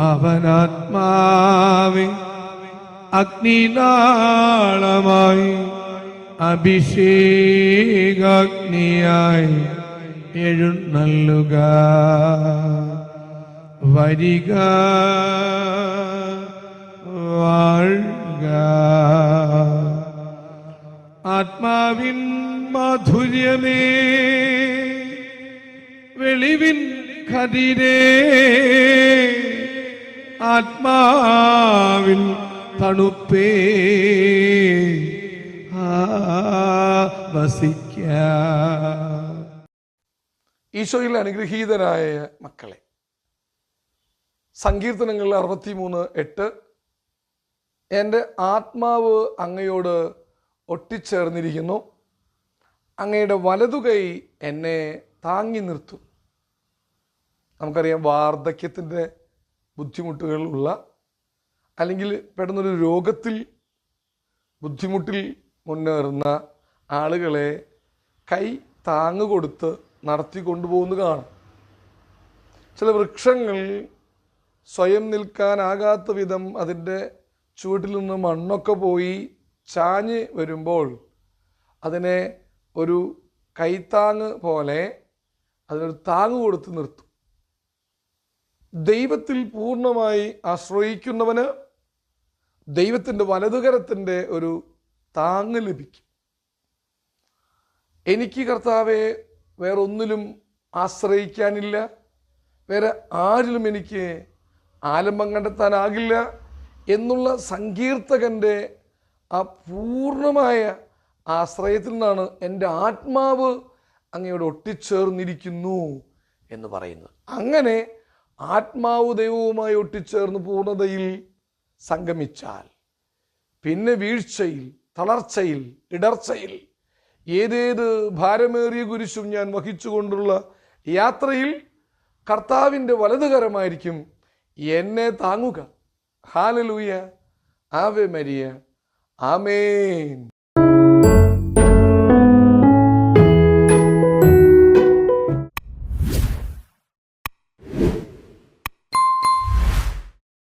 അവനാത്മാവെ അഗ്നിനാളമായി അഭിഷേകാഗ്നിയായി എഴുന്നള്ളുക. വരിക, വാഴുക. ആത്മാവിൻ മാധുര്യമേ, വെളിവിൻ കതിരേ, ആത്മാവിൻ തണുപ്പേ, വസിക്ക. ഈശോയിൽ അനുഗ്രഹീതരായ മക്കളെ, സങ്കീർത്തനങ്ങൾ 63:8 എൻ്റെ ആത്മാവ് അങ്ങയോട് ഒട്ടിച്ചേർന്നിരിക്കുന്നു, അങ്ങയുടെ വലതുകൈ എന്നെ താങ്ങി നിർത്തും. നമുക്കറിയാം, വാർദ്ധക്യത്തിൻ്റെ ബുദ്ധിമുട്ടുകളുള്ള അല്ലെങ്കിൽ പെടുന്നൊരു രോഗത്തിൽ ബുദ്ധിമുട്ടിൽ മുന്നേറുന്ന ആളുകളെ കൈ താങ്ങ് കൊടുത്ത് നടത്തി കൊണ്ടുപോകുന്ന കാണാം. ചില വൃക്ഷങ്ങൾ സ്വയം നിൽക്കാനാകാത്ത വിധം അതിൻ്റെ ചുവട്ടിൽ നിന്ന് മണ്ണൊക്കെ പോയി ചാഞ്ഞ് വരുമ്പോൾ അതിനെ ഒരു കൈത്താങ്ങ് പോലെ അതിനൊരു താങ്ങ് കൊടുത്ത് നിർത്തും. ദൈവത്തിൽ പൂർണ്ണമായി ആശ്രയിക്കുന്നവന് ദൈവത്തിൻ്റെ വലതുകരത്തിൻ്റെ ഒരു താങ്ങ് ലഭിക്കും. എനിക്ക് കർത്താവെ വേറൊന്നിലും ആശ്രയിക്കാനില്ല, വേറെ ആരിലും എനിക്ക് ആലംബം കണ്ടെത്താനാകില്ല എന്നുള്ള സങ്കീർത്തകൻ്റെ ആ പൂർണ്ണമായ ആശ്രയത്തിൽ നിന്നാണ് എൻ്റെ ആത്മാവ് അങ്ങയോട് ഒട്ടിച്ചേർന്നിരിക്കുന്നു എന്ന് പറയുന്നത്. അങ്ങനെ ആത്മാവ് ദൈവവുമായി ഒട്ടിച്ചേർന്ന് പൂർണ്ണതയിൽ സംഗമിച്ചാൽ പിന്നെ വീഴ്ചയിൽ, തളർച്ചയിൽ, ഇടർച്ചയിൽ, ഏതേത് ഭാരമേറിയ കുരിശും ഞാൻ വഹിച്ചുകൊണ്ടുള്ള യാത്രയിൽ കർത്താവിൻ്റെ വലതുകരമായിരിക്കും എന്നെ താങ്ങുക. ഹല്ലേലൂയ, ആവേ മരിയ, ആമേൻ.